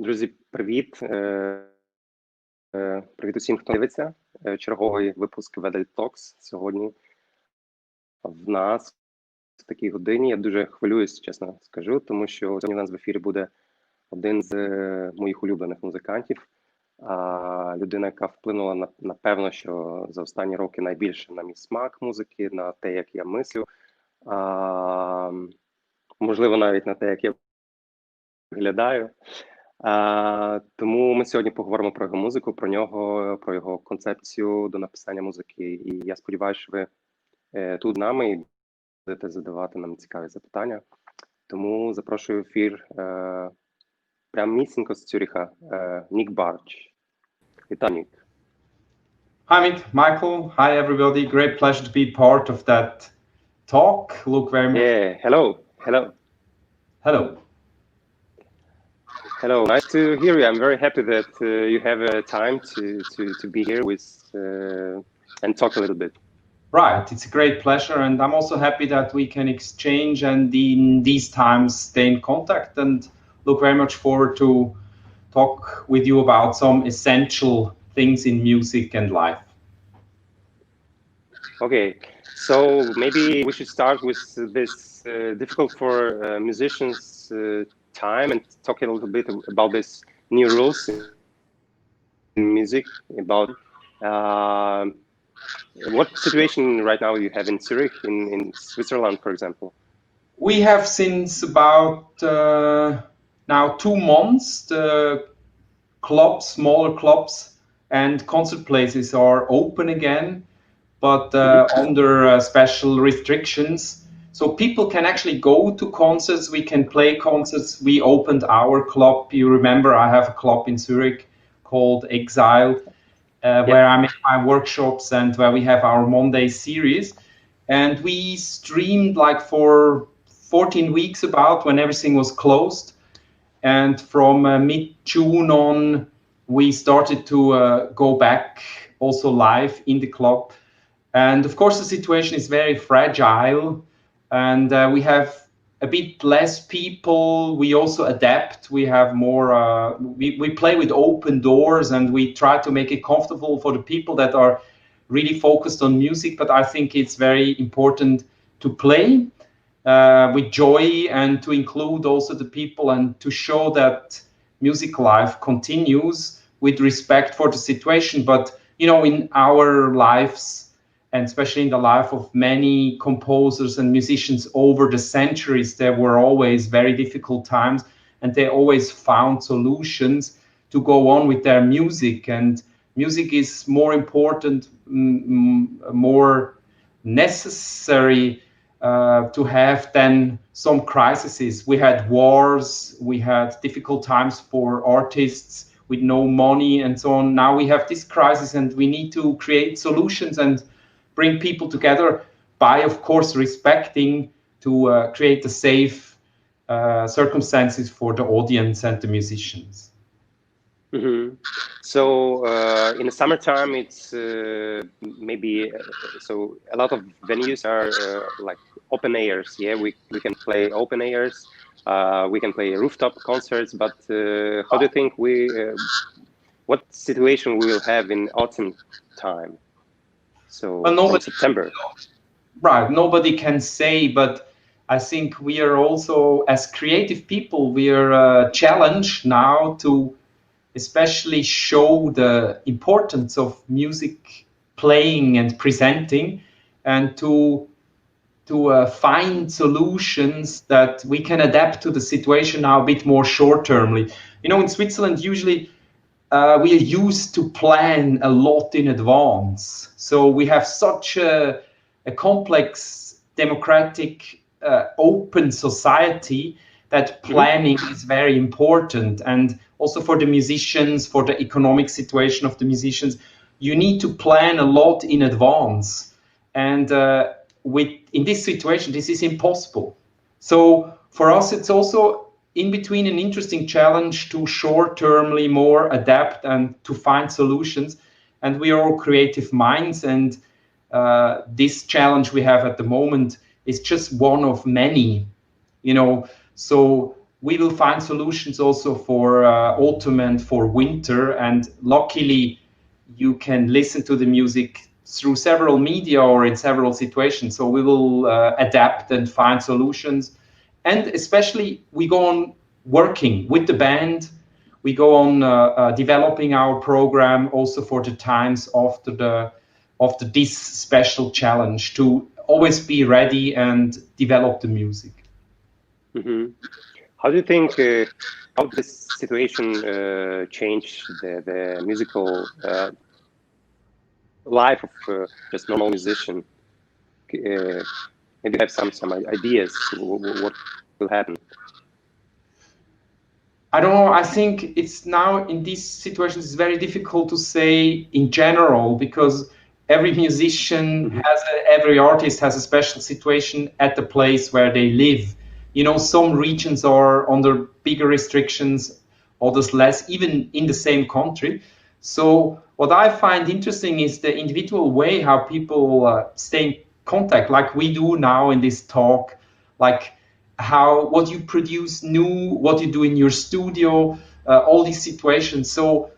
Друзі, привіт. Привіт усім, хто дивиться. Черговий випуск Vedel Talks сьогодні в нас в такій годині. Я дуже хвилююсь, чесно скажу, тому що сьогодні в нас в ефірі буде один з моїх улюблених музикантів. Людина, яка вплинула, напевно, що за останні роки найбільше на мій смак музики, на те, як я мислю, можливо, навіть на те, як я виглядаю. Тому ми сьогодні поговоримо про його музику, про нього, про його концепцію до написання музики. І я сподіваюся, що ви тут з нами і будете задавати нам цікаві запитання. Тому запрошую в ефір прямісінько з Цюриха Ник Ба. Вітаю, Ник. Hi, Michael. Hi, everybody. Great pleasure to be part of that talk. Look very much. Yeah, hello. Hello. Hello, nice to hear you. I'm very happy that you have time to be here with and talk a little bit. Right, it's a great pleasure, and I'm also happy that we can exchange and in these times stay in contact, and look very much forward to talk with you about some essential things in music and life. Okay, so maybe we should start with this difficult for musicians time and talk a little bit about this new rules in music, about what situation right now you have in Zurich, in Switzerland, for example. We have since about now 2 months, the clubs, smaller clubs and concert places are open again, but under special restrictions. So people can actually go to concerts, we can play concerts. We opened our club. You remember I have a club in Zurich called Exile, where I make my workshops and where we have our Monday series. And we streamed like for 14 weeks about when everything was closed. And from mid-June on, we started to go back also live in the club. And of course, the situation is very fragile. And we have a bit less people. We also adapt. We have more, we play with open doors and we try to make it comfortable for the people that are really focused on music. But I think it's very important to play with joy and to include also the people and to show that music life continues with respect for the situation. But, you know, in our lives, and especially in the life of many composers and musicians over the centuries, there were always very difficult times, and they always found solutions to go on with their music. And music is more important, more necessary to have than some crises. We had wars, we had difficult times for artists with no money and so on. Now we have this crisis and we need to create solutions and bring people together by, of course, respecting to create a safe circumstances for the audience and the musicians. Mm-hmm. So in the summertime, it's maybe so a lot of venues are like open airs. Yeah, we can play open airs. We can play rooftop concerts. But how do you think what situation we will have in autumn time? So from September. Right, nobody can say, but I think we are also, as creative people, we are challenged now to especially show the importance of music playing and presenting, and to find solutions that we can adapt to the situation now a bit more short-termly. You know, in Switzerland, usually we are used to plan a lot in advance. So we have such a complex, democratic, open society that planning is very important. And also for the musicians, for the economic situation of the musicians, you need to plan a lot in advance. And in this situation, this is impossible. So for us, it's also in between an interesting challenge to short-termly more adapt and to find solutions. And we are all creative minds, and this challenge we have at the moment is just one of many, you know. So we will find solutions also for autumn and for winter. And luckily, you can listen to the music through several media or in several situations. So we will adapt and find solutions. And especially, we go on working with the band. We go on developing our program also for the times after this special challenge, to always be ready and develop the music. How do you think how this situation changed the musical life of just normal musician? Maybe you have some ideas what will happen. I don't know. I think it's now in these situations it's very difficult to say in general, because every musician every artist has a special situation at the place where they live. You know, some regions are under bigger restrictions, others less, even in the same country. So what I find interesting is the individual way how people stay in contact, like we do now in this talk, like what you produce new, what you do in your studio, all these situations. So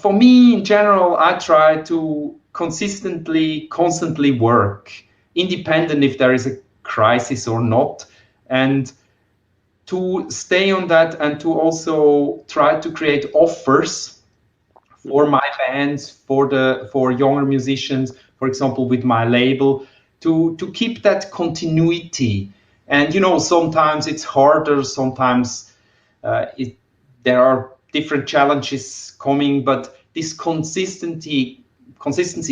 for me, in general, I try to constantly work, independent if there is a crisis or not, and to stay on that, and to also try to create offers for my bands, for younger musicians, for example, with my label, to keep that continuity. And sometimes it's harder, sometimes there are different challenges coming, but this consistency,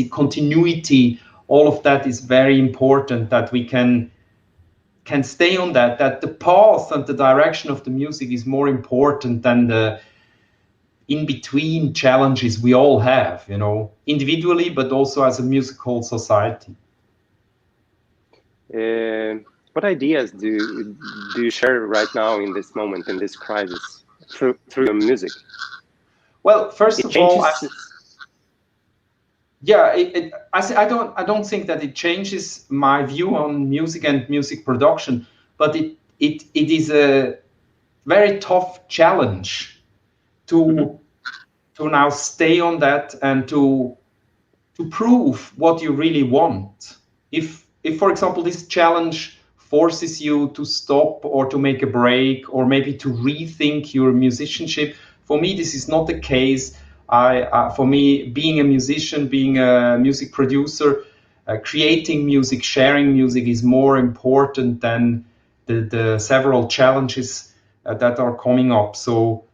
continuity, all of that is very important, that we can stay on that the path and the direction of the music is more important than the in-between challenges we all have, individually, but also as a musical society. What ideas do you share right now in this moment, in this crisis, through your music? Well, first of all, I don't think that it changes my view on music and music production, but it is a very tough challenge to now stay on that and to prove what you really want. If for example this challenge forces you to stop or to make a break or maybe to rethink your musicianship, for me this is not the case. For me, being a musician, being a music producer, creating music, sharing music is more important than the several challenges that are coming up. So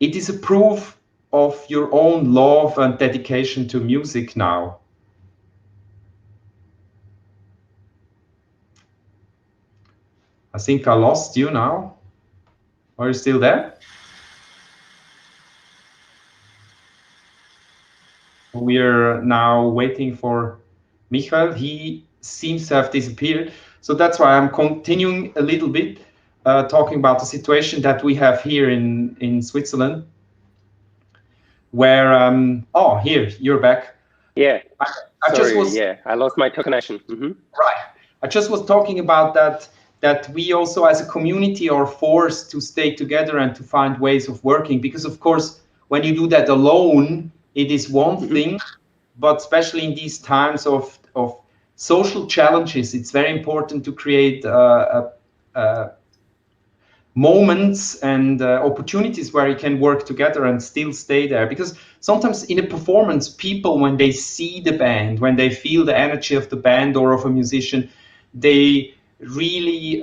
it is a proof of your own love and dedication to music now. I think I lost you now. Are you still there? We're now waiting for Michael. He seems to have disappeared. So that's why I'm continuing a little bit, talking about the situation that we have here in Switzerland, where, here, you're back. Yeah, I lost my connection. Right. I just was talking about that we also as a community are forced to stay together and to find ways of working, because of course when you do that alone it is one thing, but especially in these times of social challenges, it's very important to create moments and opportunities where you can work together and still stay there. Because sometimes in a performance, people, when they see the band, when they feel the energy of the band or of a musician, they really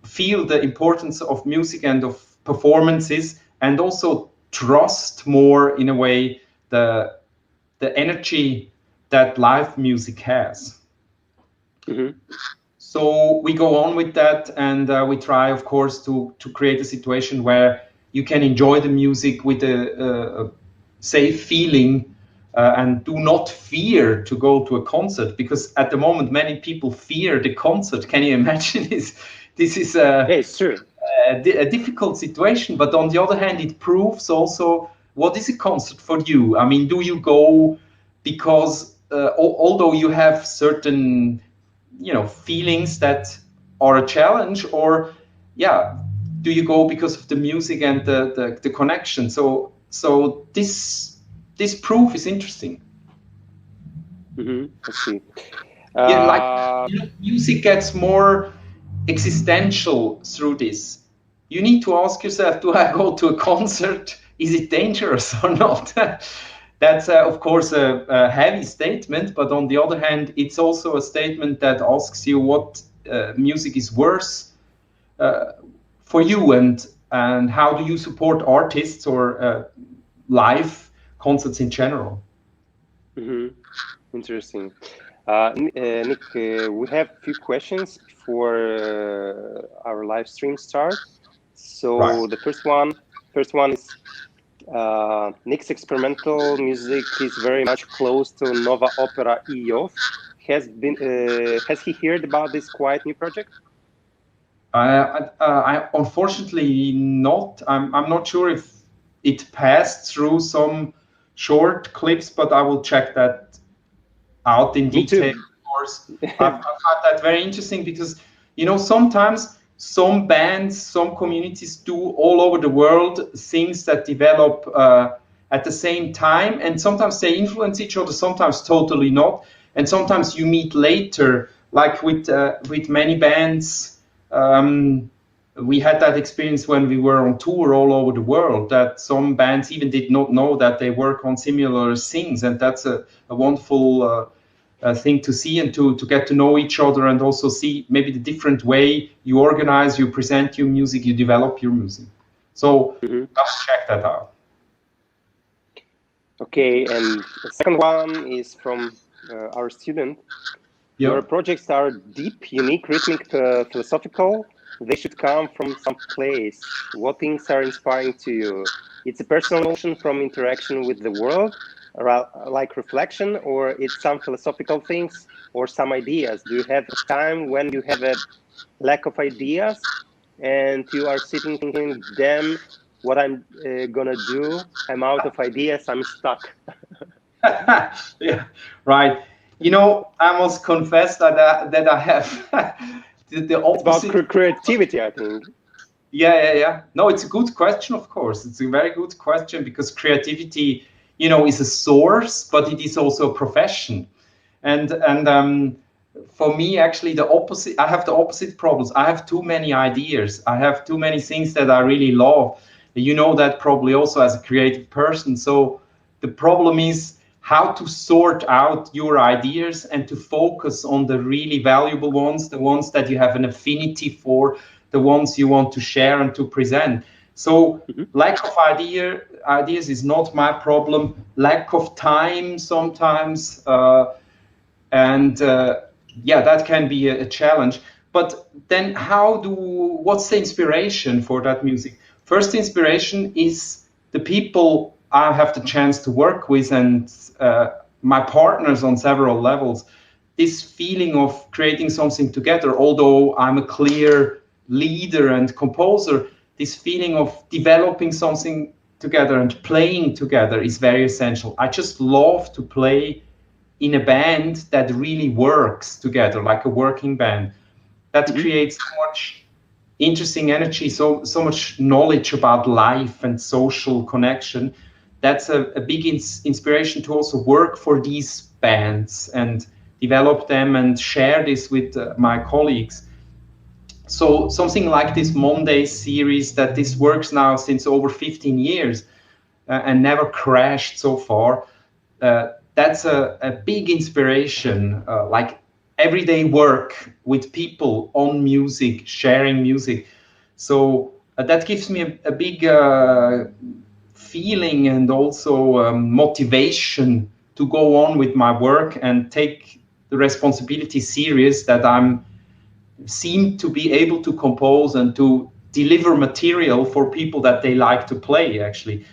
feel the importance of music and of performances, and also trust more, in a way, the energy that live music has. So we go on with that, and we try, of course, to create a situation where you can enjoy the music with a safe feeling, and do not fear to go to a concert, because at the moment many people fear the concert. Can you imagine this? This is it's true. A difficult situation, but on the other hand, it proves also what is a concert for you. I mean, do you go because although you have certain feelings that are a challenge, or yeah, do you go because of the music and the connection? So this proof is interesting. I see. Yeah, like Uh, music gets more existential through this. You need to ask yourself, do I go to a concert? Is it dangerous or not? That's, of course, a heavy statement, but on the other hand, it's also a statement that asks you what music is worth for you, and how do you support artists or live concerts in general. mhm. Interesting. Nick, we have a few questions before our live stream start. Right. So the first one is Nick's experimental music is very much close to Nova Opera Iov. Has he heard about this quite new project? I unfortunately not. I'm not sure if it passed through some short clips, but I will check that out in Me detail. too. Of course, I've found that very interesting because sometimes some bands, some communities do all over the world things that develop at the same time, and sometimes they influence each other, sometimes totally not, and sometimes you meet later, like with many bands. Um, we had that experience when we were on tour all over the world, that some bands even did not know that they work on similar things, and that's a wonderful thing to see, and to get to know each other, and also see maybe the different way you organize, you present your music, you develop your music. So Mhm. let's check that out. Okay, and the second one is from our student. Yeah. Your projects are deep, unique, rhythmic, philosophical. They should come from some place. What things are inspiring to you? It's a personal emotion from interaction with the world, like reflection, or it's some philosophical things or some ideas. Do you have a time when you have a lack of ideas and you are sitting thinking, damn, what I'm gonna do? I'm out of ideas, I'm stuck. Yeah, right. I must confess that I have the It's about opposite. creativity, I think. Yeah. No, it's a good question, of course. It's a very good question because creativity, is a source, but it is also a profession. And for me, actually, the opposite. I have the opposite problems. I have too many ideas. I have too many things that I really love. You know that probably also as a creative person. So the problem is how to sort out your ideas and to focus on the really valuable ones, the ones that you have an affinity for, the ones you want to share and to present. So Mhm. lack of ideas is not my problem. Lack of time sometimes, and yeah, that can be a challenge. But then, what's the inspiration for that music? First inspiration is the people I have the chance to work with, and my partners on several levels. This feeling of creating something together, although I'm a clear leader and composer, this feeling of developing something together and playing together is very essential. I just love to play in a band that really works together, like a working band. That Mhm. creates so much interesting energy, so much knowledge about life and social connection. That's a big inspiration to also work for these bands and develop them and share this with my colleagues. So something like this Monday series, that this works now since over 15 years and never crashed so far. That's a big inspiration, like everyday work with people on music, sharing music. So that gives me a big feeling and also motivation to go on with my work and take the responsibility serious, that I'm seem to be able to compose and to deliver material for people that they like to play. Actually,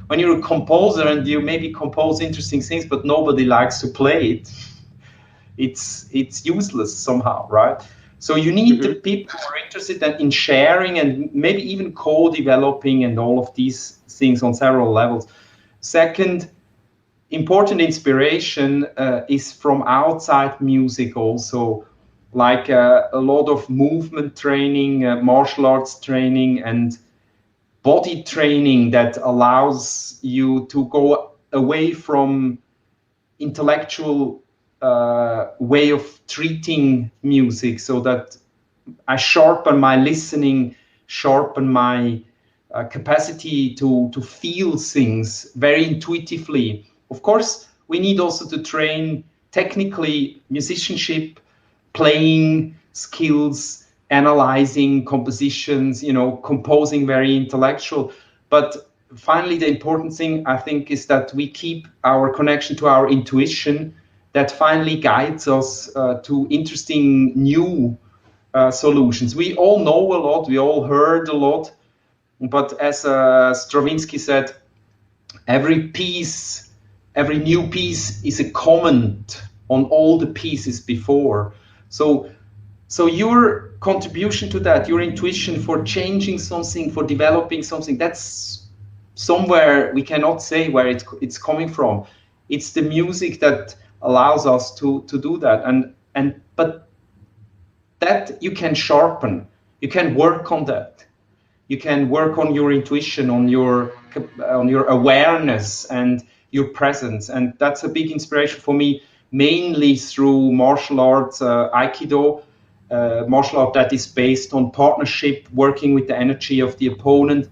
when you're a composer and you maybe compose interesting things but nobody likes to play it, it's useless somehow, right? So you need the Mhm. people who are interested in sharing and maybe even co-developing and all of these things on several levels. Second important inspiration is from outside music also. like a lot of movement training, martial arts training, and body training that allows you to go away from intellectual way of treating music, so that I sharpen my listening, sharpen my capacity to feel things very intuitively. Of course, we need also to train technically musicianship, playing skills, analyzing compositions, composing very intellectual. But finally, the important thing I think is that we keep our connection to our intuition that finally guides us to interesting new solutions. We all know a lot, we all heard a lot, but as Stravinsky said, every piece, every new piece is a comment on all the pieces before. So your contribution to that, your intuition for changing something, for developing something, that's somewhere we cannot say where it's coming from. It's the music that allows us to do that. But that you can sharpen, you can work on that, you can work on your intuition, on your awareness and your presence. And that's a big inspiration for me, mainly through martial arts, aikido, martial art that is based on partnership, working with the energy of the opponent,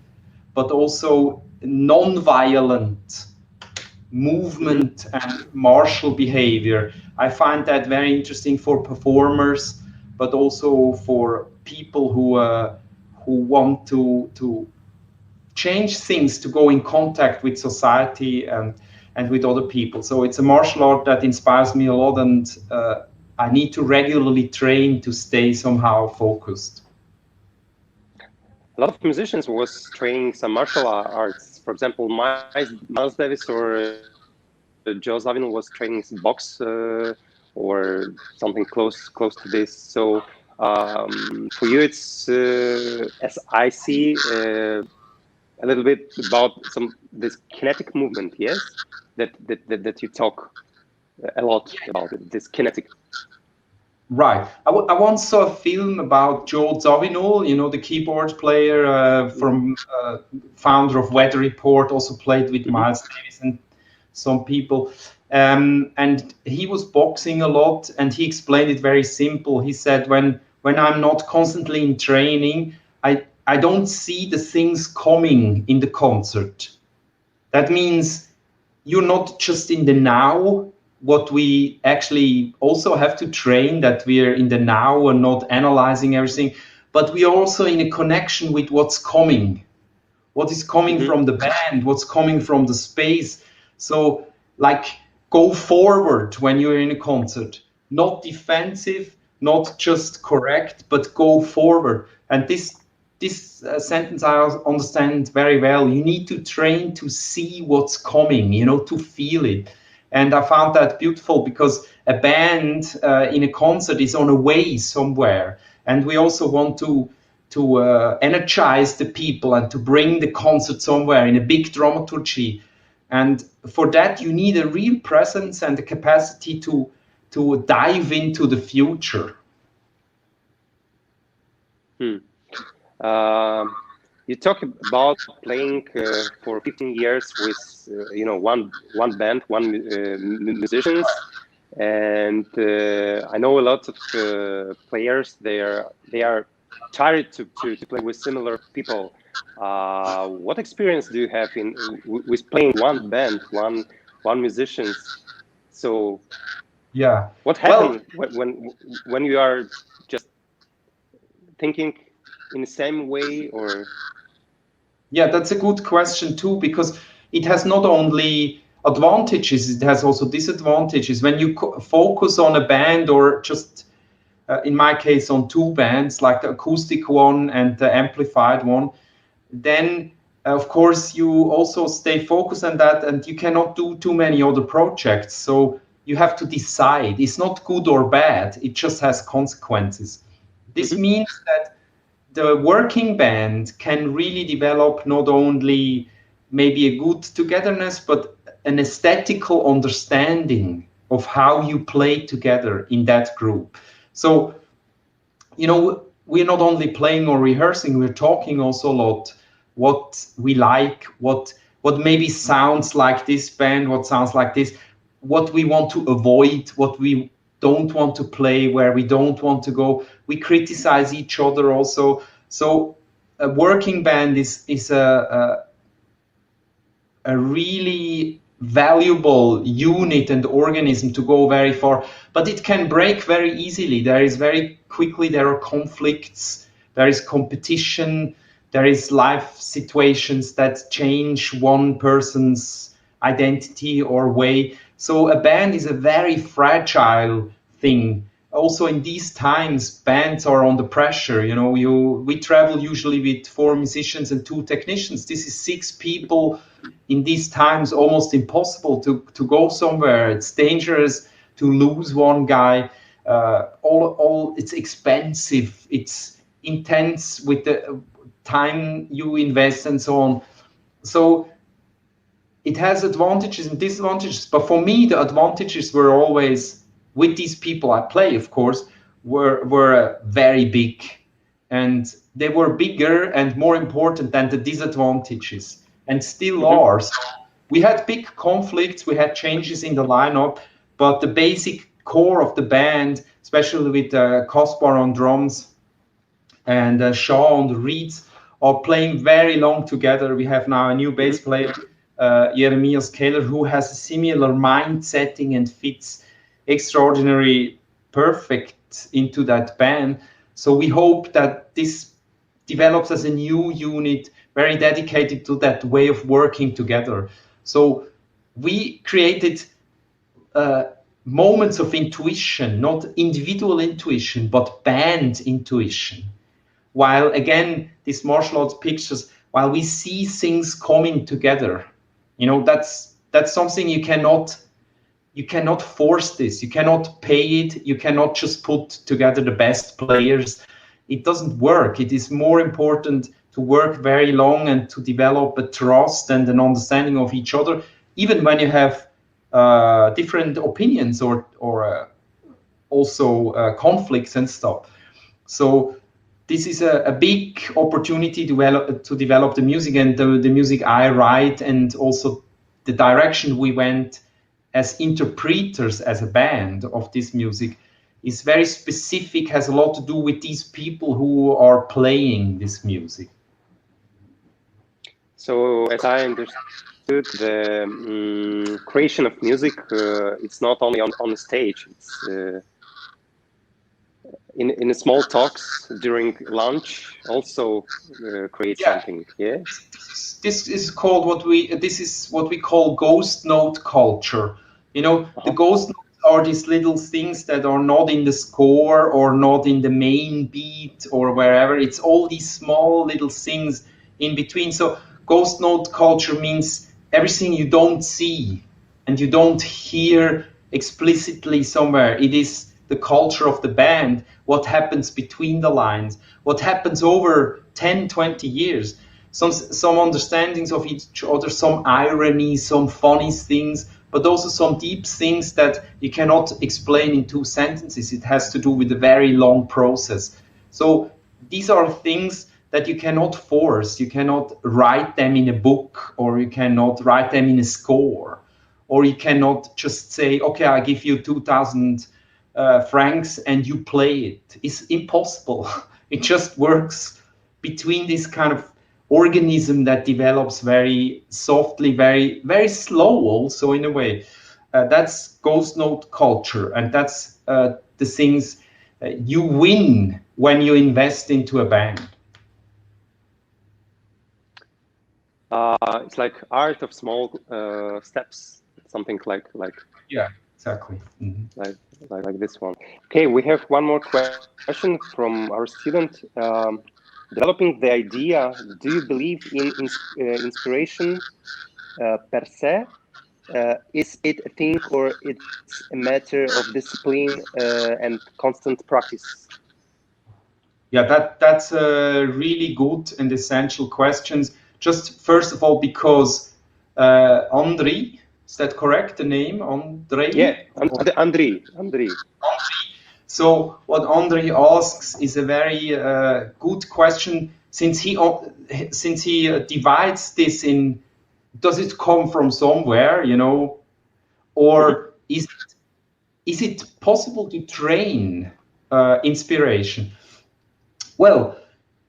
but also non-violent movement and martial behavior. I find that very interesting for performers, but also for people who want to change things, to go in contact with society and with other people. So it's a martial art that inspires me a lot, and I need to regularly train to stay somehow focused. A lot of musicians was training some martial arts. For example, Miles Davis or Joe Zawinul was training some box or something close to this. So for you, it's as I see a little bit about this kinetic movement. Yes, that you talk a lot about it, this kinetic. Right. I once saw a film about Joe Zawinul, the keyboard player from founder of Weather Report, also played with Miles Davis and some people. And he was boxing a lot, and he explained it very simple. He said, when I'm not constantly in training, I don't see the things coming in the concert. That means you're not just in the now. What we actually also have to train, that we're in the now and not analyzing everything, but we are also in a connection with what's coming, what is coming from the band, what's coming from the space. So like, go forward when you're in a concert, not defensive, not just correct, but go forward. And this sentence I understand very well. You need to train to see what's coming, to feel it. And I found that beautiful, because a band in a concert is on a way somewhere. And we also want to energize the people and to bring the concert somewhere in a big dramaturgy. And for that, you need a real presence and a capacity to dive into the future. You talk about playing for 15 years with one band, musicians, and I know a lot of players. They are tired to play with similar people. What experience do you have with playing one band, one musicians? So yeah, what happened when you are just thinking in the same way, or? Yeah, that's a good question too, because it has not only advantages, it has also disadvantages. When you focus on a band, or just in my case on two bands, like the acoustic one and the amplified one, then of course you also stay focused on that, and you cannot do too many other projects. So you have to decide. It's not good or bad, it just has consequences. This means that the working band can really develop not only maybe a good togetherness, but an aesthetical understanding of how you play together in that group. So we're not only playing or rehearsing, we're talking also a lot what we like, what maybe sounds like this band, what sounds like this, what we want to avoid, what we don't want to play, where we don't want to go. We criticize each other also. So a working band is a really valuable unit and organism to go very far, but it can break very easily. There are conflicts, there is competition, there is life situations that change one person's identity or way. So a band is a very fragile thing. Also in these times, bands are under pressure. We travel usually with 4 musicians and 2 technicians. This is 6 people. In these times, almost impossible to go somewhere. It's dangerous to lose one guy. It's expensive. It's intense with the time you invest and so on. So it has advantages and disadvantages. But for me, the advantages were always with these people I play, of course, were very big, and they were bigger and more important than the disadvantages, and still are. So we had big conflicts, we had changes in the lineup, but the basic core of the band, especially with Kaspar on drums and Shaw on the reeds, are playing very long together. We have now a new bass player, Jeremias Keller, who has a similar mind setting and fits extraordinary perfect into that band. So we hope that this develops as a new unit, very dedicated to that way of working together. So we created moments of intuition, not individual intuition, but band intuition. While again, these martial arts pictures, while we see things coming together, that's something you cannot force this. You cannot pay it. You cannot just put together the best players. It doesn't work. It is more important to work very long and to develop a trust and an understanding of each other, even when you have different opinions or also conflicts and stuff. So this is a big opportunity to develop the music and the music I write, and also the direction we went as interpreters, as a band of this music, is very specific, has a lot to do with these people who are playing this music. So as I understood, the creation of music, it's not only on the stage, it's in small talks during lunch also create something. Yeah, this is called what we call ghost note culture. The ghost notes are these little things that are not in the score or not in the main beat or wherever. It's all these small little things in between. So ghost note culture means everything you don't see and you don't hear explicitly somewhere. It is the culture of the band, what happens between the lines, what happens over 10, 20 years. Some understandings of each other, some irony, some funny things, but also some deep things that you cannot explain in 2 sentences. It has to do with a very long process. So these are things that you cannot force. You cannot write them in a book, or you cannot write them in a score, or you cannot just say, okay, I give you 2,000 francs and you play it. It's impossible. It just works between this kind of organism that develops very softly, very, very slow also in a way. That's ghost note culture, and that's the things you win when you invest into a band. It's like art of small steps, something like yeah, exactly. like this one. Okay, we have one more question from our student. Developing the idea, do you believe in inspiration per se? Is it a thing, or it's a matter of discipline and constant practice? Yeah, that's a really good and essential questions. Just first of all, because Andri, is that correct? The name Andrei? Yeah, Andri. So what Andre asks is a very good question, since he divides this in, does it come from somewhere, or is it possible to train inspiration? Well,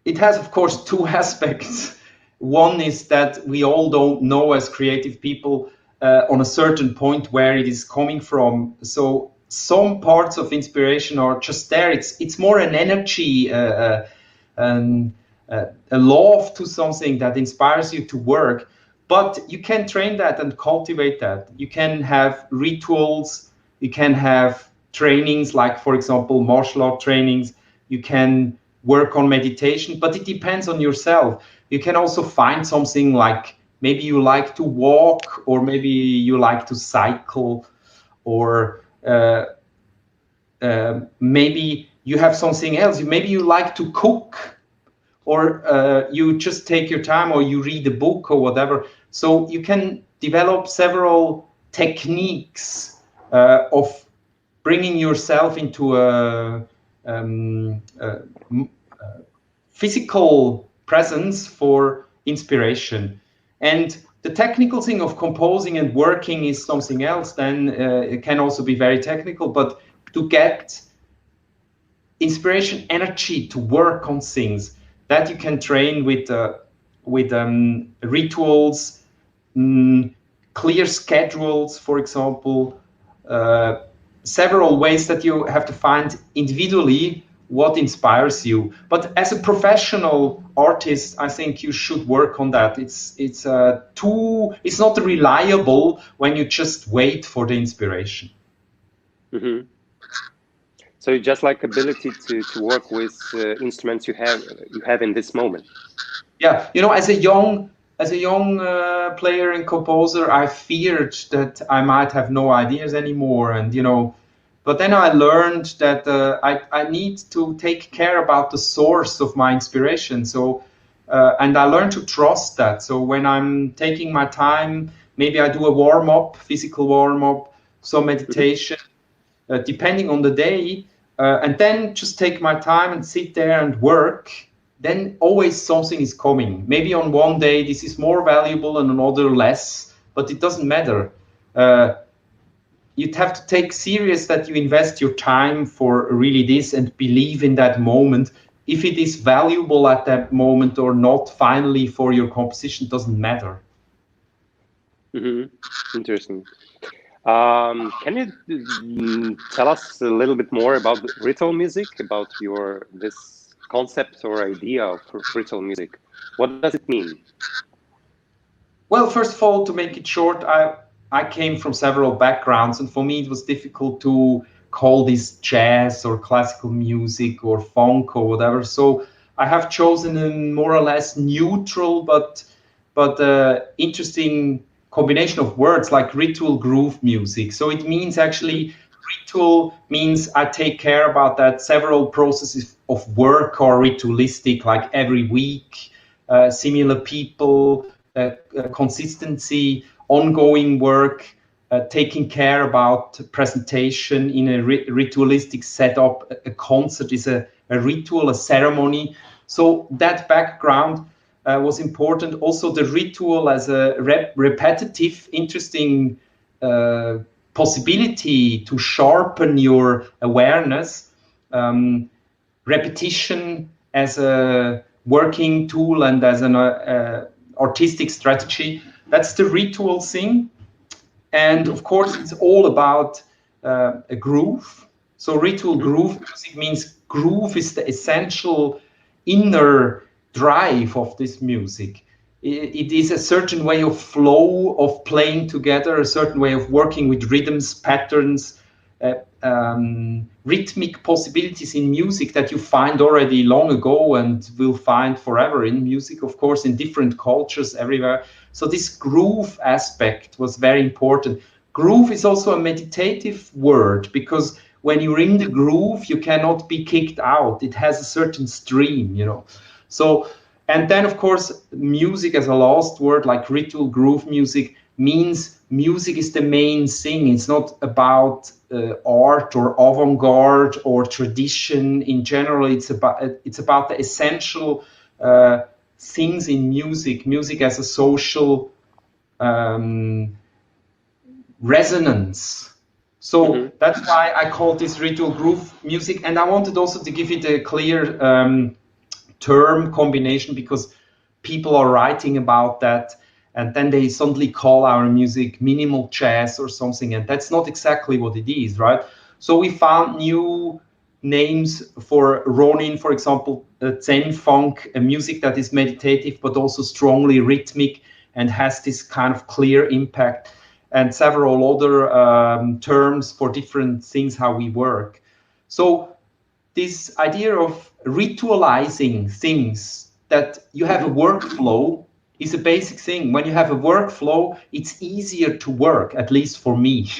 it has, of course, two aspects. One is that we all don't know as creative people on a certain point where it is coming from. So some parts of inspiration are just there. It's more an energy, a love to something that inspires you to work. But you can train that and cultivate that. You can have rituals. You can have trainings, like, for example, martial art trainings. You can work on meditation, but it depends on yourself. You can also find something, like maybe you like to walk, or maybe you like to cycle, or maybe you have something else. Maybe you like to cook, or you just take your time, or you read a book, or whatever. So you can develop several techniques of bringing yourself into a physical presence for inspiration. And the technical thing of composing and working is something else. Then it can also be very technical, but to get inspiration energy to work on things, that you can train with rituals, clear schedules, for example, several ways that you have to find individually what inspires you. But as a professional artist, I think you should work on that. It's not reliable when you just wait for the inspiration. Mm-hmm. So you just like ability to work with instruments you have in this moment. Yeah, as a young player and composer, I feared that I might have no ideas anymore, and but then I learned that I need to take care about the source of my inspiration. So, and I learned to trust that. So when I'm taking my time, maybe I do a warm-up, physical warm-up, some meditation, depending on the day, and then just take my time and sit there and work. Then always something is coming. Maybe on one day this is more valuable and another less, but it doesn't matter. You'd have to take serious that you invest your time for really this and believe in that moment. If it is valuable at that moment or not, finally, for your composition, doesn't matter. Mm-hmm. Interesting. Can you tell us a little bit more about ritual music, about this concept or idea of ritual music? What does it mean? Well, first of all, to make it short, I came from several backgrounds, and for me it was difficult to call this jazz or classical music or funk or whatever. So I have chosen a more or less neutral but interesting combination of words, like ritual groove music. So it means, actually, ritual means I take care about that several processes of work are ritualistic, like every week, similar people, consistency, ongoing work, taking care about presentation in a ritualistic setup. A concert is a ritual, a ceremony. So that background was important. Also, the ritual as a repetitive, interesting possibility to sharpen your awareness. Repetition as a working tool and as an artistic strategy. That's the ritual thing. And of course, it's all about a groove. So ritual groove music means groove is the essential inner drive of this music. It is a certain way of flow, of playing together, a certain way of working with rhythms, patterns, rhythmic possibilities in music that you find already long ago and will find forever in music, of course, in different cultures everywhere. So this groove aspect was very important. Groove is also a meditative word, because when you're in the groove, you cannot be kicked out. It has a certain stream, So, and then, of course, music as a last word, like ritual groove music, means music is the main thing. It's not about art or avant-garde or tradition in general. It's about the essential things in music. Music as a social resonance. So that's why I call this ritual groove music. And I wanted also to give it a clear term combination, because people are writing about that and then they suddenly call our music minimal jazz or something, and that's not exactly what it is, right? So we found new names for Ronin, for example, Zen funk, a music that is meditative but also strongly rhythmic and has this kind of clear impact, and several other terms for different things how we work. So this idea of ritualizing things, that you have a workflow, is a basic thing. When you have a workflow, it's easier to work, at least for me.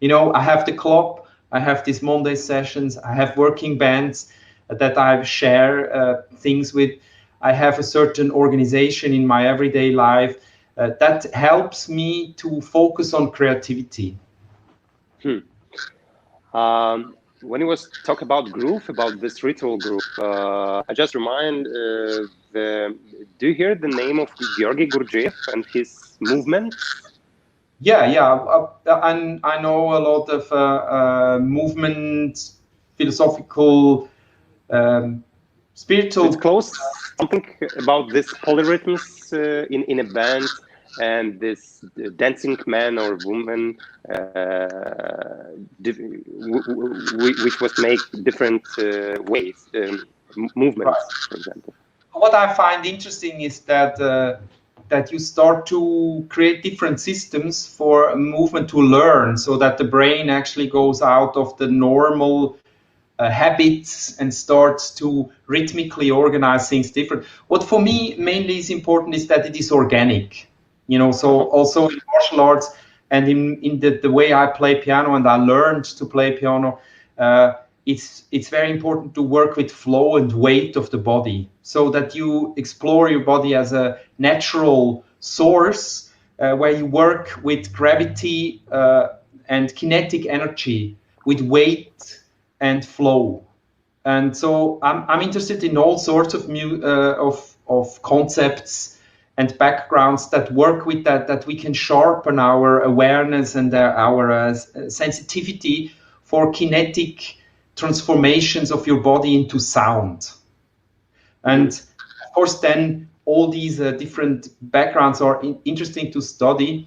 I have the club, I have these Monday sessions, I have working bands that I share things with. I have a certain organization in my everyday life that helps me to focus on creativity. When you was talk about groove, about this ritual groove, I just remind do you hear the name of Georgy Gurdjieff and his movements? Yeah. I know a lot of movement, philosophical, spiritual. It's close, something about this polyrhythms in a band, and this dancing man or woman, which was make different ways, movements, for example. What I find interesting is that you start to create different systems for a movement to learn, so that the brain actually goes out of the normal habits and starts to rhythmically organize things different. What for me mainly is important is that it is organic. So also in martial arts and in the way I play piano, and I learned to play piano, it's very important to work with flow and weight of the body, so that you explore your body as a natural source where you work with gravity and kinetic energy, with weight and flow. And so I'm interested in all sorts of concepts and backgrounds that work with that we can sharpen our awareness and our sensitivity for kinetic transformations of your body into sound. And of course, then all these different backgrounds are interesting to study.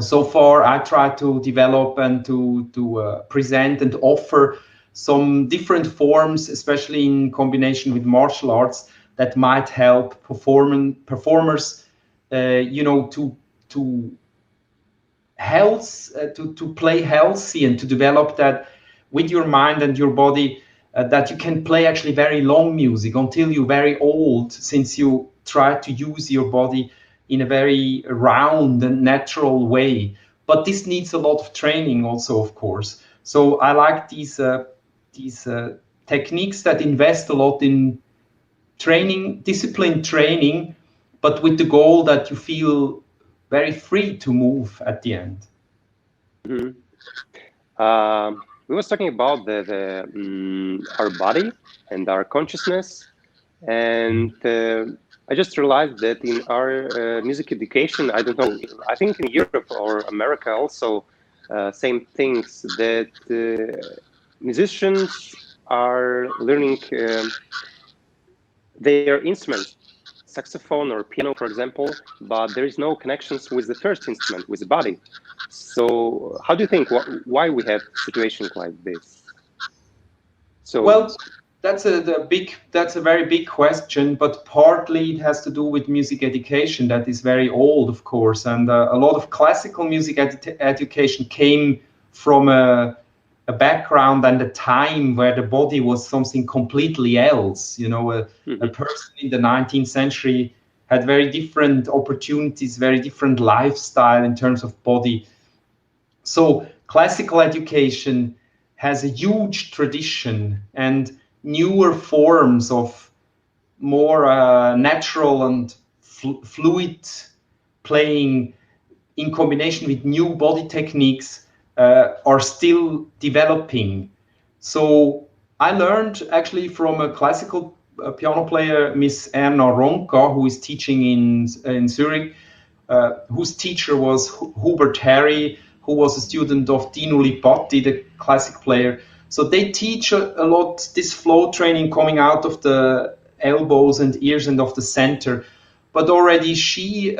So far, I try to develop and to present and offer some different forms, especially in combination with martial arts, that might help performers, to health, to play healthy and to develop that with your mind and your body, that you can play actually very long music until you're very old, since you try to use your body in a very round and natural way. But this needs a lot of training also, of course. So I like these techniques that invest a lot in training, discipline training, but with the goal that you feel very free to move at the end. We was talking about our body and our consciousness, and I just realized that in our music education, I don't know, I think in Europe or America also, same things, that musicians are learning their instruments, saxophone or piano, for example, but there is no connections with the first instrument, with the body. So how do you think, why we have situations like this? So, well, that's a very big question, but partly it has to do with music education that is very old, of course, and a lot of classical music education came from a background and a time where the body was something completely else. A person in the 19th century had very different opportunities, very different lifestyle in terms of body. So classical education has a huge tradition, and newer forms of more natural and fluid playing in combination with new body techniques, are still developing. So I learned actually from a classical piano player, Miss Erna Ronka, who is teaching in Zurich, whose teacher was Hubert Harry, who was a student of Dino Lipatti, the classic player. So they teach a lot this flow training coming out of the elbows and ears and of the center. But already she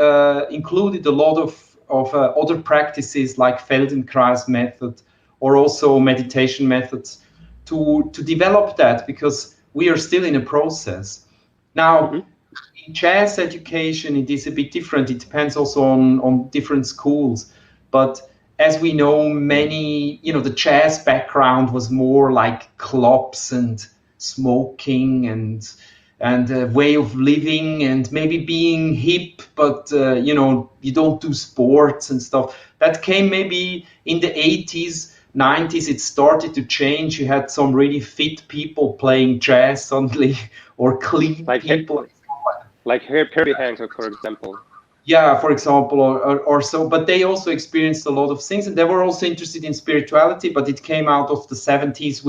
included a lot of other practices like Feldenkrais method or also meditation methods to develop that, because we are still in a process. Now, in jazz education, it is a bit different. It depends also on different schools. But as we know, many, the jazz background was more like clubs and smoking and a way of living and maybe being hip, but you don't do sports and stuff. That came maybe in the 80s, 90s. It started to change. You had some really fit people playing jazz suddenly, or clean people. Like Herbie Hancock, for example. Yeah, for example, or so. But they also experienced a lot of things, and they were also interested in spirituality. But it came out of the 70s,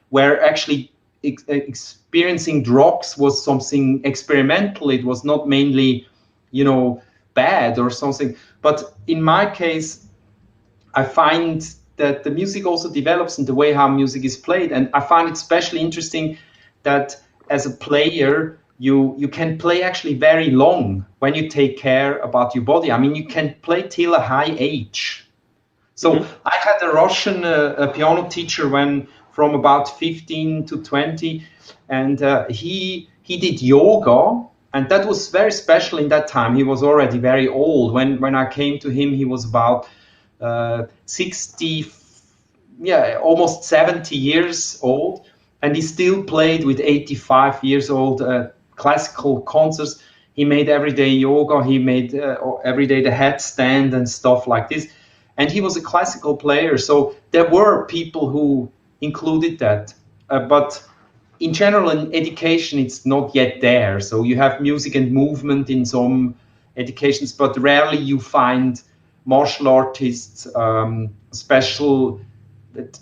where actually experiencing drugs was something experimental. It was not mainly, bad or something. But in my case, I find that the music also develops in the way how music is played, and I find it especially interesting that as a player, you can play actually very long when you take care about your body. I mean, you can play till a high age. So I had a Russian a piano teacher when from about 15 to 20, and he did yoga, and that was very special in that time. He was already very old. When I came to him, he was about 60, yeah, almost 70 years old, and he still played with 85 years old classical concerts. He made everyday yoga. He made every day the headstand and stuff like this. And he was a classical player, so there were people who included that. But in general, in education, it's not yet there. So you have music and movement in some educations, but rarely you find martial artists, special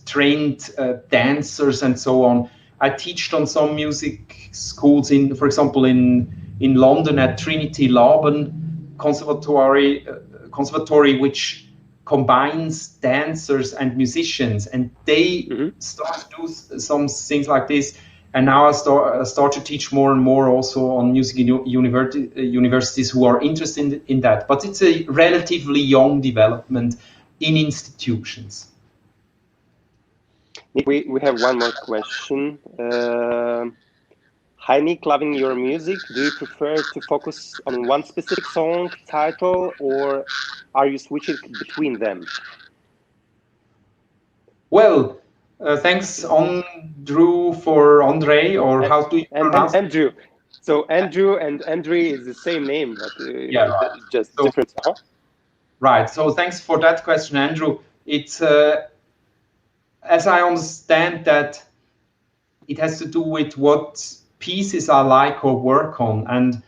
trained dancers, and so on. I teached on some music schools for example, in London at Trinity Laban Conservatory, which combines dancers and musicians, and they start to do some things like this. And now I start to teach more and more also on music universities who are interested in that. But it's a relatively young development in institutions. We have one more question. Hi Nik, loving your music. Do you prefer to focus on one specific song title, or are you switching between them? Well, thanks Andrew for Andre, or how do you pronounce it? Andrew. So Andrew and Andre is the same name, but yeah, right. just different. Right. So thanks for that question, Andrew. It's as I understand that it has to do with what pieces I like or work on, and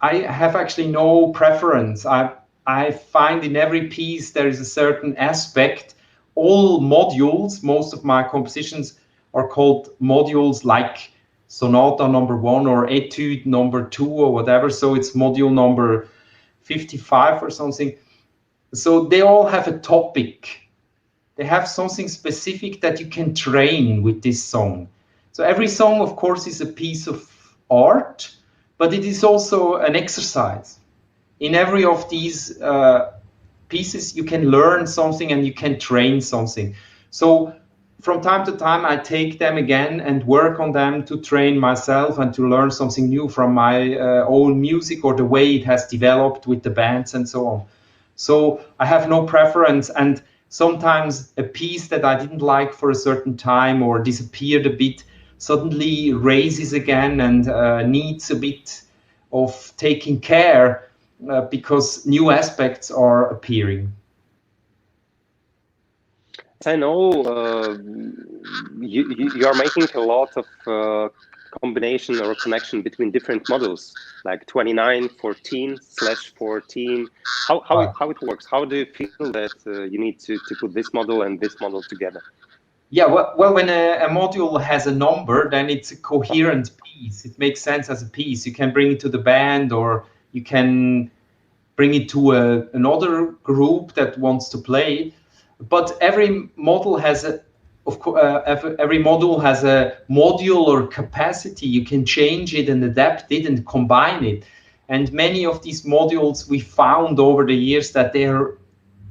I have actually no preference. I find in every piece there is a certain aspect. All modules, most of my compositions are called modules, like sonata number 1 or etude number 2 or whatever. So it's module number 55 or something. So they all have a topic. They have something specific that you can train with this song. So every song, of course, is a piece of art, but it is also an exercise. In every of these pieces, you can learn something and you can train something. So from time to time, I take them again and work on them to train myself and to learn something new from my own music or the way it has developed with the bands and so on. So I have no preference, and sometimes a piece that I didn't like for a certain time or disappeared a bit suddenly raises again and needs a bit of taking care because new aspects are appearing. I know you are making a lot of combination or connection between different modules, like 2914/14. How it works? How do you feel that you need to put this model and this model together? Yeah, well, when a module has a number, then it's a coherent piece. It makes sense as a piece. You can bring it to the band, or you can bring it to another group that wants to play. But every model has every module has a modular capacity. You can change it and adapt it and combine it. And many of these modules we found over the years that they are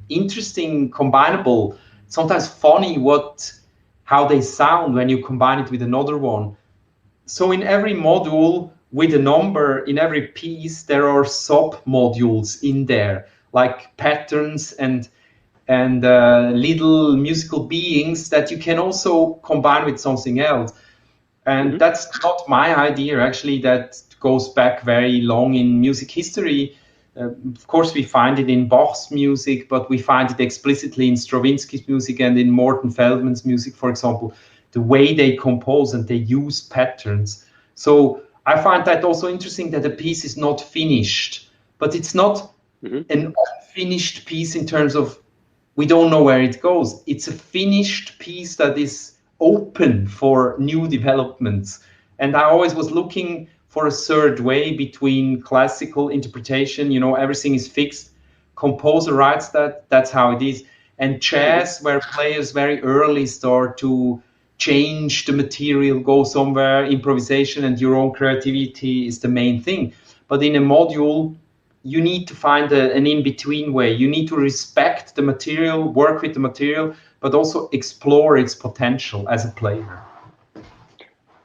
interesting, combinable, sometimes funny how they sound when you combine it with another one. So in every module with a number, in every piece, there are sub-modules in there, like patterns and little musical beings that you can also combine with something else. And that's not my idea, actually. That goes back very long in music history. Of course, we find it in Bach's music, but we find it explicitly in Stravinsky's music and in Morton Feldman's music, for example, the way they compose and they use patterns. So I find that also interesting, that a piece is not finished, but it's not an unfinished piece in terms of we don't know where it goes. It's a finished piece that is open for new developments. And I always was looking for a third way between classical interpretation, everything is fixed. Composer writes that's how it is. And jazz, where players very early start to change the material, go somewhere, improvisation and your own creativity is the main thing. But in a module, you need to find an in-between way. You need to respect the material, work with the material, but also explore its potential as a player.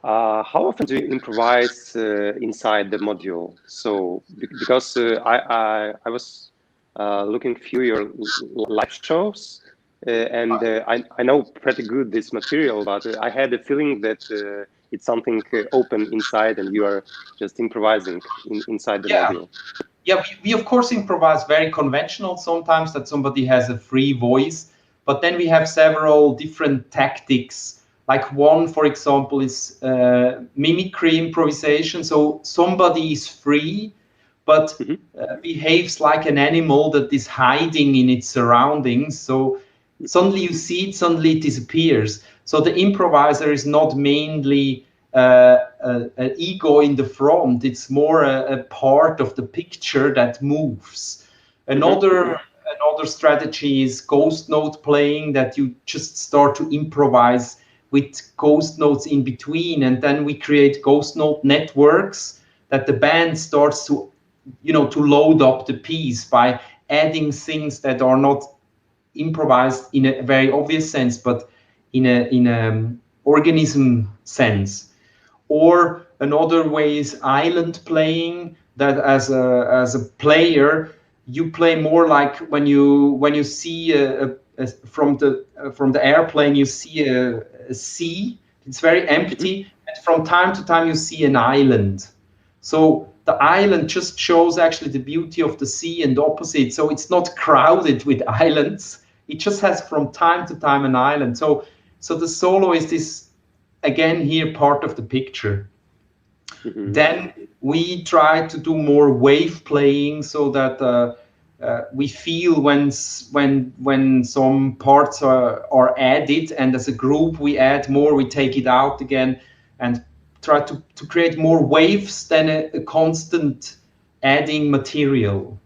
How often do you improvise inside the module? So because I was looking through your live shows, and I know pretty good this material, but I had a feeling that it's something open inside, and you are just improvising inside the module. Yeah, we of course improvise very conventional sometimes, that somebody has a free voice, but then we have several different tactics. Like one, for example, is mimicry improvisation. So somebody is free, but behaves like an animal that is hiding in its surroundings. So suddenly you see it, suddenly it disappears. So the improviser is not mainly an ego in the front. It's more a part of the picture that moves. Another strategy is ghost note playing, that you just start to improvise with ghost notes in between, and then we create ghost note networks that the band starts to load up the piece by adding things that are not improvised in a very obvious sense, but in a organism sense. Or another way is island playing, that as a player you play more like when you see from the airplane, you see a sea. It's very empty, and from time to time you see an island. So the island just shows actually the beauty of the sea and opposite. So it's not crowded with islands. It just has from time to time an island. So the solo is this, again, here part of the picture. Then we try to do more wave playing, so that we feel when some parts are added, and as a group we add more, we take it out again, and try to create more waves than a constant adding material.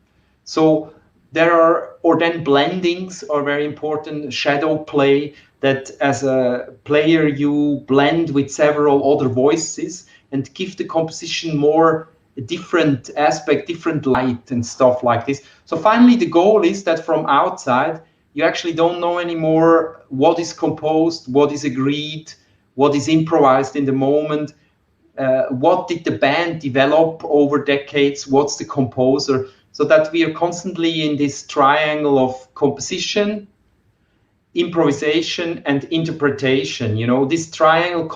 So then blendings are very important. Shadow play, that as a player you blend with several other voices and give the composition more different aspect, different light and stuff like this. So finally the goal is that from outside you actually don't know anymore what is composed, what is agreed, what is improvised in the moment. What did the band develop over decades? What's the composer? So that we are constantly in this triangle of composition, improvisation, and interpretation. This triangle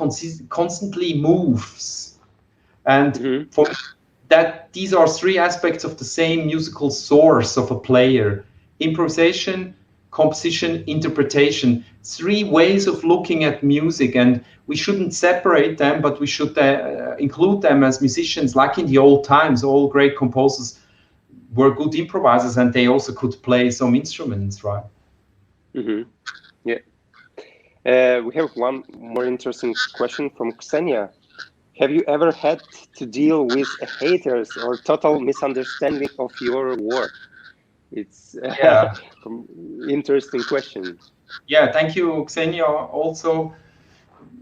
constantly moves. And for that, these are three aspects of the same musical source of a player: improvisation, composition, interpretation. 3 ways of looking at music, and we shouldn't separate them, but we should include them as musicians. Like in the old times, all great composers were good improvisers, and they also could play some instruments, right? Yeah. We have one more interesting question from Ksenia. Have you ever had to deal with haters or total misunderstanding of your work? It's Yeah. interesting question. Yeah, thank you, Xenia. Also,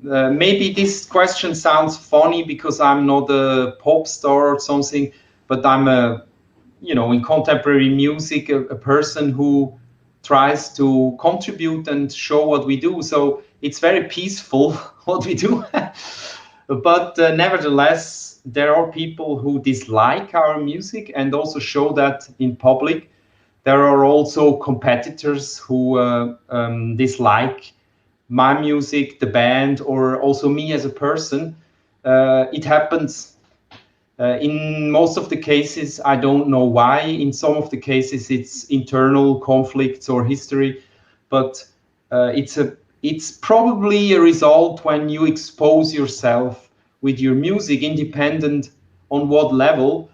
maybe this question sounds funny because I'm not a pop star or something, but I'm in contemporary music, a person who tries to contribute and show what we do. So it's very peaceful what we do. But nevertheless, there are people who dislike our music and also show that in public. There are also competitors who dislike my music, the band, or also me as a person. It happens in most of the cases. I don't know why. In some of the cases, it's internal conflicts or history, but it's probably a result when you expose yourself with your music, independent on what level.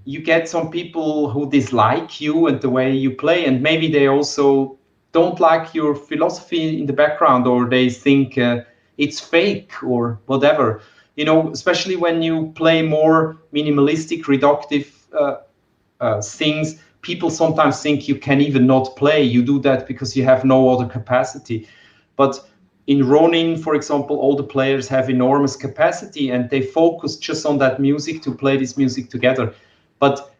You get some people who dislike you and the way you play, and maybe they also don't like your philosophy in the background, or they think it's fake or whatever. Especially when you play more minimalistic, reductive things, people sometimes think you can even not play. You do that because you have no other capacity. But in Ronin, for example, all the players have enormous capacity and they focus just on that music to play this music together. But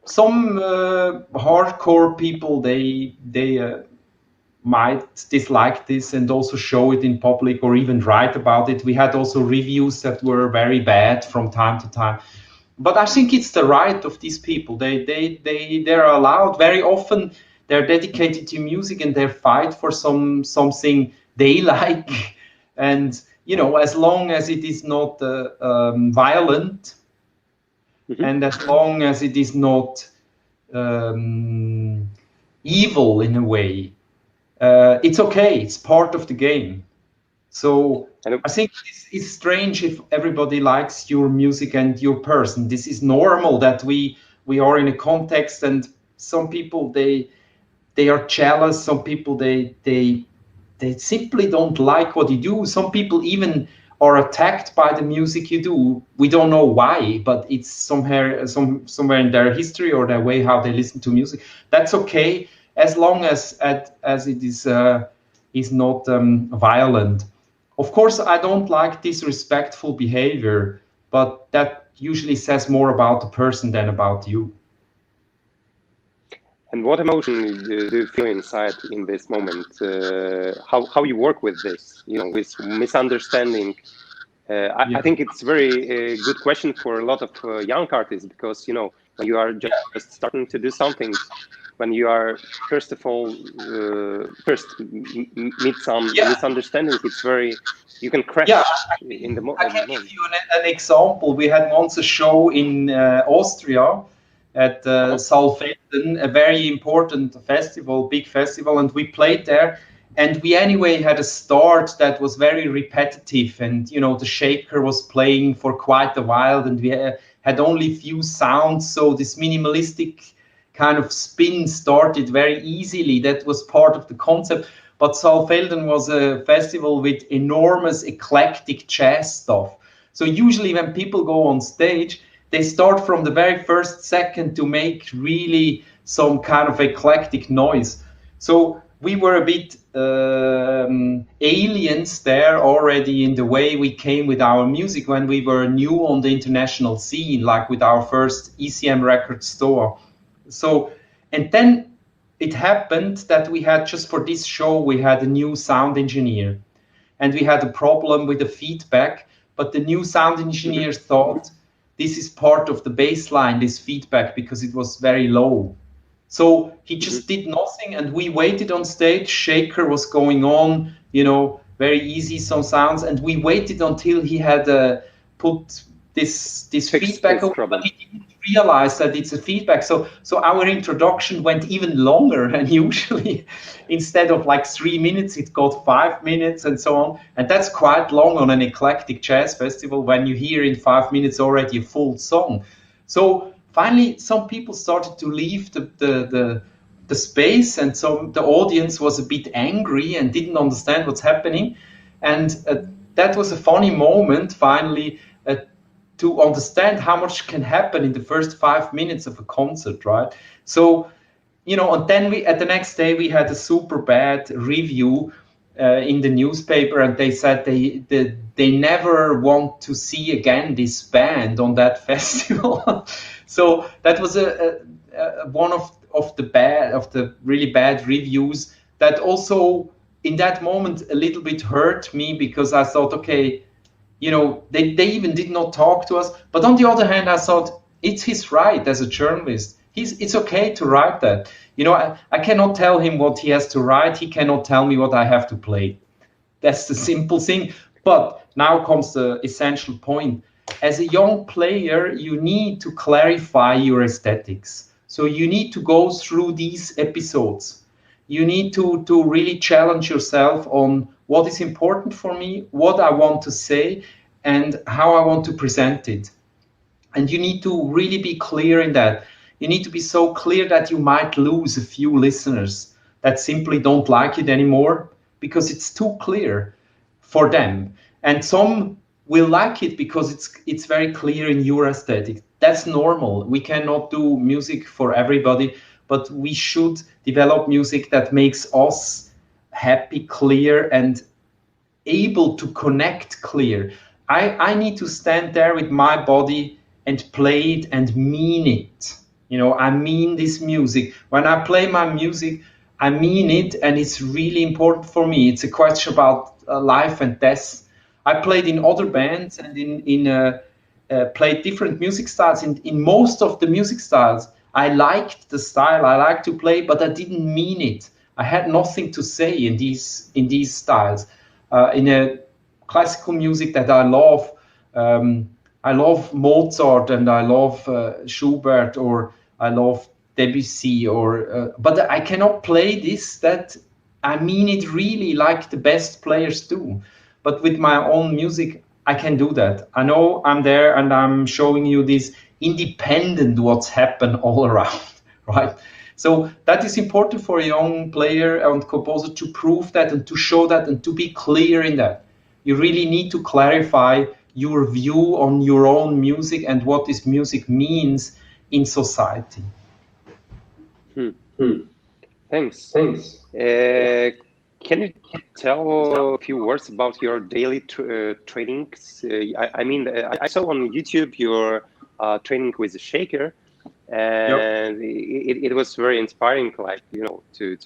some hardcore people, they might dislike this and also show it in public or even write about it. We had also reviews that were very bad from time to time. But I think it's the right of these people. They're allowed. Very often they're dedicated to music and they fight for something they like. And as long as it is not violent, and as long as it is not evil in a way, it's okay. It's part of the game. So I think it's strange if everybody likes your music and your person. This is normal that we are in a context, and some people they are jealous. Some people they simply don't like what you do. Some people even are attacked by the music you do. We don't know why, but it's somewhere in their history or their way how they listen to music. That's okay as long as it is not violent. Of course, I don't like disrespectful behavior, but that usually says more about the person than about you. And what emotion do you feel inside in this moment? How you work with this, with misunderstanding? I think it's very good question for a lot of young artists, because when you are just starting to do something, when you are first meet some misunderstanding, it's very, you can crash in the moment. I can give you an example. We had once a show in Austria at Saalfelden, a very important festival, big festival, and we played there. And we anyway had a start that was very repetitive, and the shaker was playing for quite a while, and we had only few sounds, so this minimalistic kind of spin started very easily. That was part of the concept. But Saalfelden was a festival with enormous eclectic jazz stuff. So usually when people go on stage, they start from the very first second to make really some kind of eclectic noise. So we were a bit aliens there already in the way we came with our music when we were new on the international scene, like with our first ECM record store. So, and then it happened that we had, just for this show, we had a new sound engineer, and we had a problem with the feedback, but the new sound engineer thought this is part of the bass line, this feedback, because it was very low. So he just did nothing, and we waited on stage. Shaker was going on, very easy, some sounds, and we waited until he had put this Fix feedback, this but problem. he didn't realize that it's a feedback. So our introduction went even longer, and usually instead of like 3 minutes, it got 5 minutes and so on. And that's quite long on an eclectic jazz festival when you hear in 5 minutes already a full song. So finally, some people started to leave the space, and so the audience was a bit angry and didn't understand what's happening. And that was a funny moment, finally, to understand how much can happen in the first 5 minutes of a concert, right? So, and then at the next day we had a super bad review in the newspaper, and they said they never want to see again this band on that festival. So that was one of the really bad reviews that also in that moment a little bit hurt me, because I thought, okay, they even did not talk to us. But on the other hand, I thought it's his right as a journalist. It's okay to write that. I cannot tell him what he has to write. He cannot tell me what I have to play. That's the simple thing. But now comes the essential point. As a young player, you need to clarify your aesthetics. So you need to go through these episodes. You need to really challenge yourself on what is important for me, what I want to say, and how I want to present it. And you need to really be clear in that. You need to be so clear that you might lose a few listeners that simply don't like it anymore because it's too clear for them. And some will like it because it's very clear in your aesthetic. That's normal. We cannot do music for everybody, but we should develop music that makes us happy, clear, and able to connect clear. I need to stand there with my body and play it and mean it. I mean this music. When I play my music, I mean it, and it's really important for me. It's a question about life and death. I played in other bands and played different music styles. In most of the music styles, I liked the style, I liked to play, but I didn't mean it. I had nothing to say in these styles. In a classical music that I love Mozart, and I love Schubert, or I love Debussy, but I cannot play this that I mean it really like the best players do. But with my own music, I can do that. I know I'm there and I'm showing you this independent what's happened all around, right? So that is important for a young player and composer to prove that and to show that and to be clear in that. You really need to clarify your view on your own music and what this music means in society. Thanks. Can you tell a few words about your daily trainings? I mean, I saw on YouTube your training with a shaker, and it was very inspiring. Like to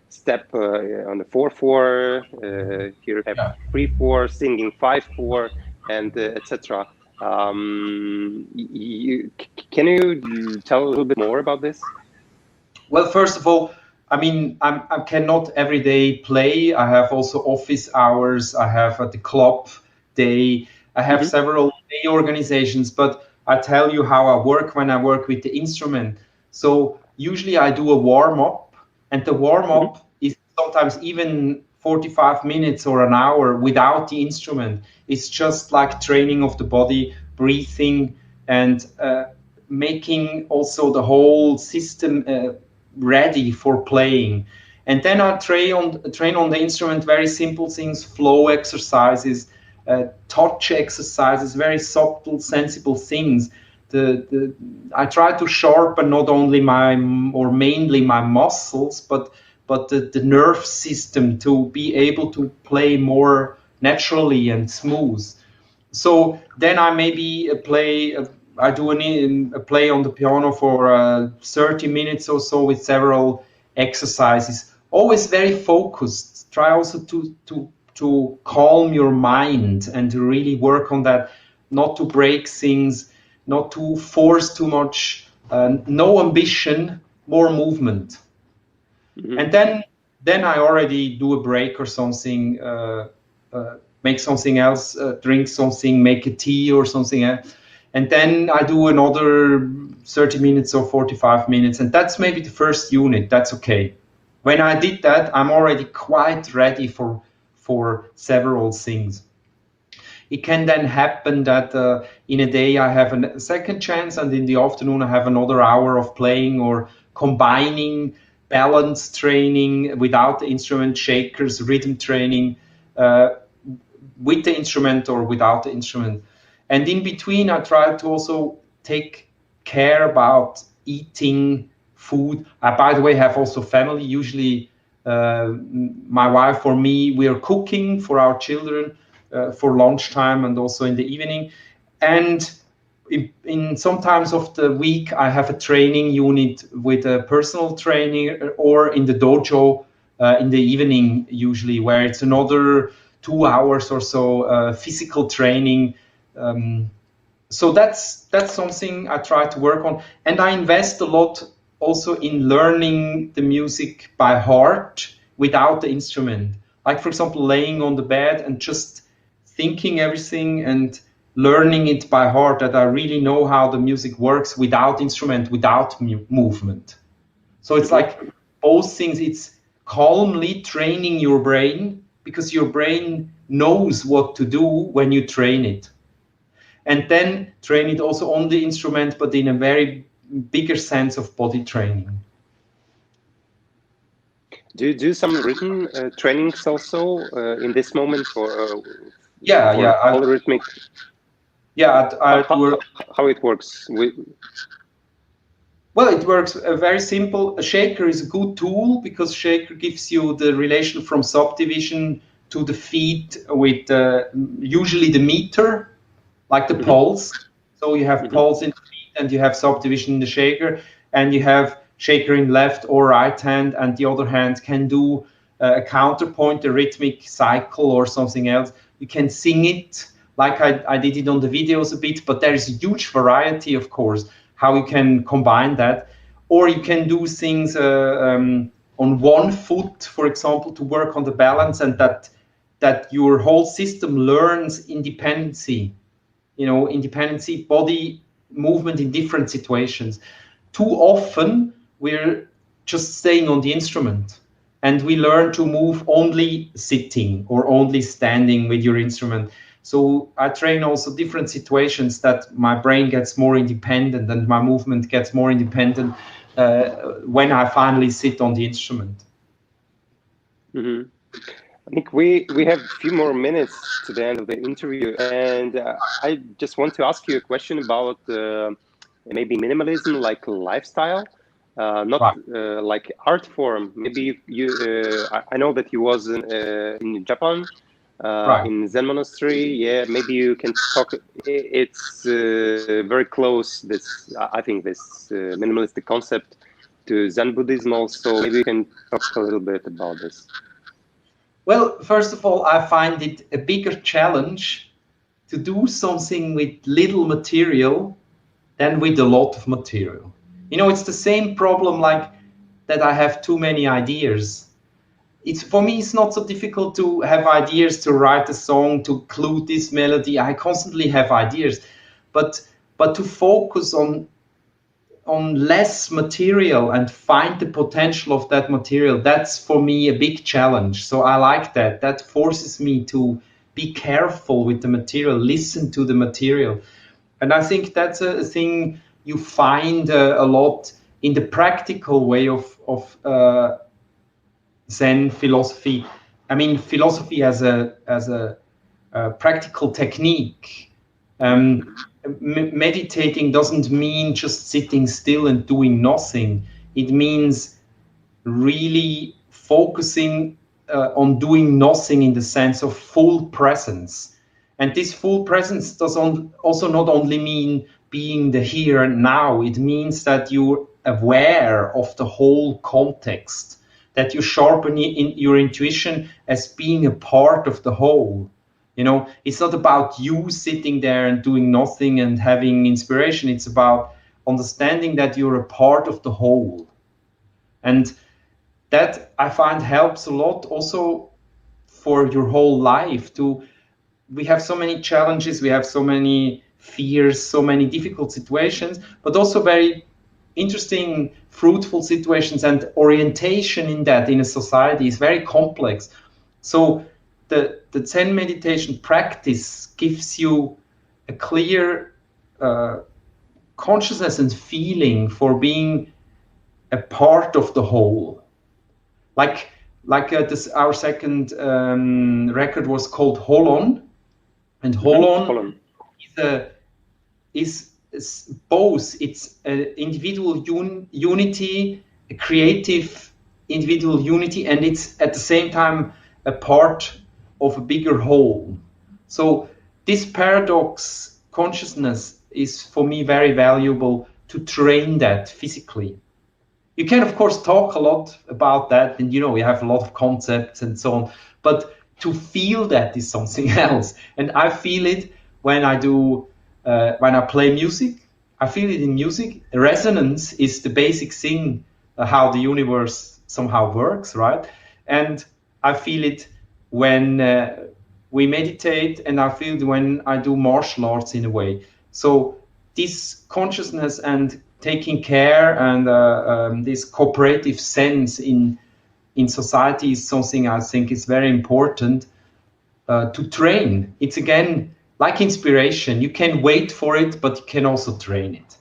step on the 4/4, here have 3/4, singing 5/4, and etc. Can you tell a little bit more about this? Well, first of all, I mean, I cannot every day play. I have also office hours. I have at the club day. I have several day organizations, but I tell you how I work when I work with the instrument. So usually I do a warm up, and the warm up is sometimes even 45 minutes or an hour without the instrument. It's just like training of the body, breathing, and making also the whole system ready for playing. And then I train on the instrument very simple things, flow exercises, touch exercises, very subtle, sensible things. I try to sharpen not only mainly my muscles, but the nerve system to be able to play more naturally and smooth. So then I maybe I do a play on the piano for 30 minutes or so with several exercises. Always very focused. Try also to calm your mind and to really work on that, not to break things, not to force too much, no ambition, more movement. And then I already do a break or something make something else, drink something, make a tea or something else. And then I do another 30 minutes or 45 minutes. And that's maybe the first unit. That's okay. When I did that, I'm already quite ready for several things. It can then happen that in a day I have a second chance, and in the afternoon I have another hour of playing or combining balance training without the instrument, shakers, rhythm training with the instrument or without the instrument. And in between, I try to also take care about eating food. I, by the way, have also family. Usually, my wife or me, we are cooking for our children for lunchtime and also in the evening. And in sometimes of the week, I have a training unit with a personal training or in the dojo in the evening, usually, where it's another 2 hours or so physical training. So that's something I try to work on, and I invest a lot also in learning the music by heart without the instrument. Like, for example, laying on the bed and just thinking everything and learning it by heart, that I really know how the music works without instrument, without movement. So it's like both things. It's calmly training your brain, because your brain knows what to do when you train it. And then train it also on the instrument, but in a very bigger sense of body training. Do you do some written trainings also in this moment for polyrhythmic? How it works? Well, it works very simple. A shaker is a good tool because shaker gives you the relation from subdivision to the feet with usually the meter, like the pulse. So you have pulse in the feet and you have subdivision in the shaker, and you have shaker in left or right hand, and the other hand can do a counterpoint, a rhythmic cycle or something else. You can sing it like I did it on the videos a bit, but there is a huge variety, of course, how you can combine that. Or you can do things on one foot, for example, to work on the balance, and that your whole system learns independency, independency, body movement in different situations. Too often, we're just staying on the instrument, and we learn to move only sitting or only standing with your instrument. So I train also different situations that my brain gets more independent and my movement gets more independent when I finally sit on the instrument. Nik, we have a few more minutes to the end of the interview, and I just want to ask you a question about maybe minimalism, like lifestyle, not like art form. Maybe I know that you was in Japan, in Zen monastery. Yeah, maybe you can talk. It's very close. I think this minimalistic concept to Zen Buddhism also. Maybe you can talk a little bit about this. Well, first of all, I find it a bigger challenge to do something with little material than with a lot of material. It's the same problem like that I have too many ideas. For me, it's not so difficult to have ideas, to write a song, to include this melody. I constantly have ideas, but to focus on less material and find the potential of that material, that's for me a big challenge. So I like that. That forces me to be careful with the material, listen to the material. And I think that's a thing you find a lot in the practical way of Zen philosophy. I mean, philosophy as a practical technique. Meditating doesn't mean just sitting still and doing nothing. It means really focusing on doing nothing in the sense of full presence. And this full presence does also not only mean being the here and now. It means that you're aware of the whole context, that you sharpen your intuition as being a part of the whole. It's not about you sitting there and doing nothing and having inspiration. It's about understanding that you're a part of the whole. And that I find helps a lot also for your whole life to we have so many challenges, we have so many fears, so many difficult situations, but also very interesting, fruitful situations, and orientation in that in a society is very complex. So the Zen meditation practice gives you a clear consciousness and feeling for being a part of the whole. Our second record was called Holon, and Holon is both. It's an individual unity, a creative individual unity, and it's at the same time a part of a bigger whole. So this paradox consciousness is for me very valuable to train that physically. You can of course talk a lot about that, and we have a lot of concepts and so on, but to feel that is something else. And I feel it when I play music. I feel it in music. Resonance is the basic thing, how the universe somehow works, right? And I feel it when we meditate, and I feel it when I do martial arts in a way. So this consciousness and taking care and this cooperative sense in society is something I think is very important to train. It's again like inspiration. You can wait for it, but you can also train it.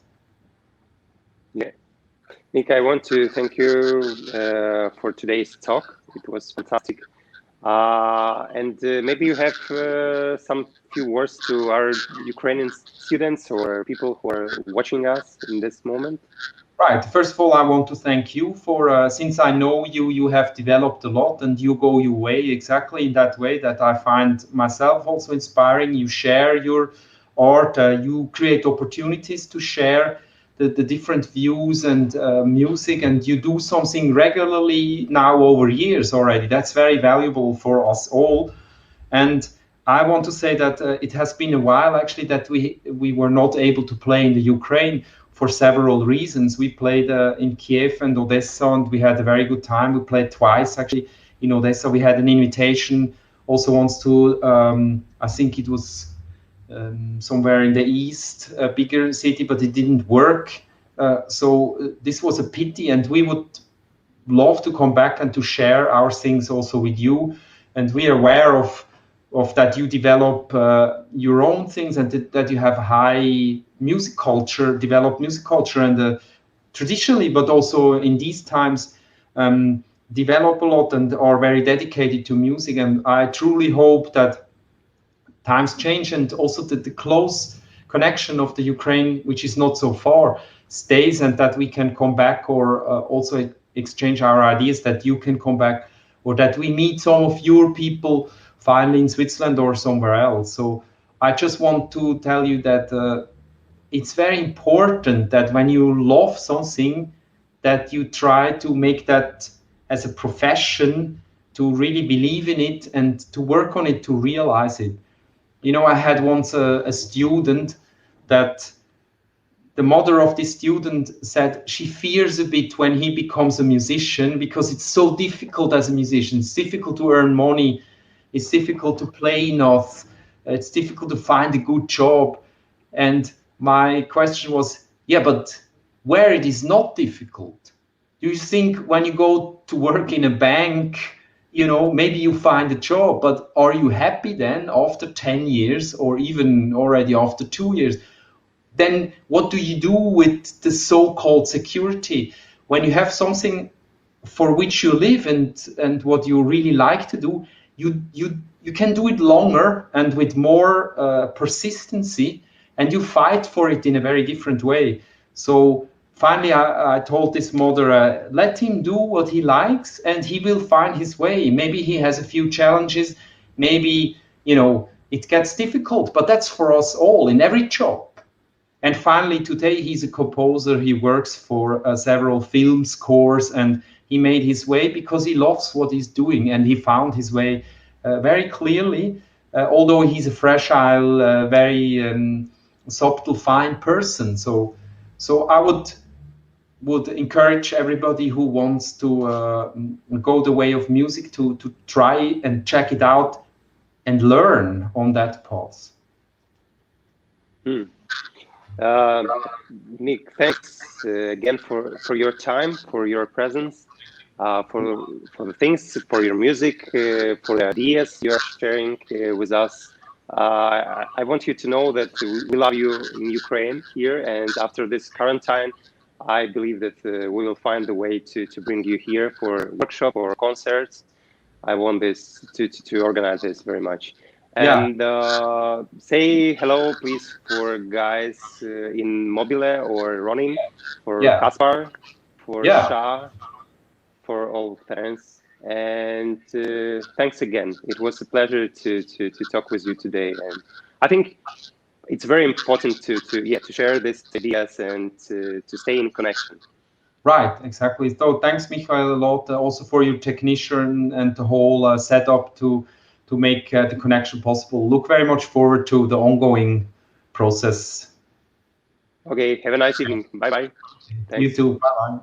Yeah. Nik, I want to thank you for today's talk. It was fantastic. And maybe you have some few words to our Ukrainian students or people who are watching us in this moment. Right. First of all, I want to thank you for, since I know you, you have developed a lot and you go your way exactly in that way that I find myself also inspiring. You share your art, you create opportunities to share the different views and music, and you do something regularly now over years already. That's very valuable for us all. And I want to say that it has been a while actually that we were not able to play in the Ukraine for several reasons. We played in Kiev and Odessa, and we had a very good time. We played twice actually in Odessa. We had an invitation also once to, I think it was somewhere in the east, a bigger city, but it didn't work. So this was a pity, and we would love to come back and to share our things also with you. And we are aware of that you develop your own things, and that you have high music culture, develop music culture, and traditionally, but also in these times, develop a lot and are very dedicated to music. And I truly hope that times change, and also that the close connection of the Ukraine, which is not so far, stays, and that we can come back, or also exchange our ideas, that you can come back, or that we meet some of your people finally in Switzerland or somewhere else. So I just want to tell you that it's very important that when you love something, that you try to make that as a profession, to really believe in it and to work on it, to realize it. I had once a student that the mother of this student said she fears a bit when he becomes a musician, because it's so difficult as a musician. It's difficult to earn money. It's difficult to play enough. It's difficult to find a good job. And my question was, yeah, but where it is not difficult? Do you think when you go to work in a bank, maybe you find a job, but are you happy then after 10 years, or even already after 2 years? Then what do you do with the so-called security? When you have something for which you live, and what you really like to do, you can do it longer and with more persistency, and you fight for it in a very different way. So finally, I told this mother, let him do what he likes, and he will find his way. Maybe he has a few challenges. Maybe, it gets difficult, but that's for us all in every job. And finally, today he's a composer. He works for several film scores, and he made his way because he loves what he's doing, and he found his way very clearly, although he's a fragile, very subtle, fine person. So I would encourage everybody who wants to go the way of music to try and check it out, and learn on that path. Nik, thanks again for your time, for your presence, for the things, for your music, for the ideas you are sharing with us. I want you to know that we love you in Ukraine here, and after this quarantine, I believe that we will find a way to bring you here for workshop or concerts. I want this to organize this very much. Yeah, And say hello, please, for guys in Mobile or Ronin, for yeah, Kaspar, for yeah. Shah, for all parents. And thanks again. It was a pleasure to talk with you today. And I think it's very important to share these ideas and to stay in connection. Right, exactly. So thanks, Michael, a lot also for your technician and the whole setup to make the connection possible. Look very much forward to the ongoing process. Okay, have a nice evening. Bye bye. You Thanks. too. Bye bye.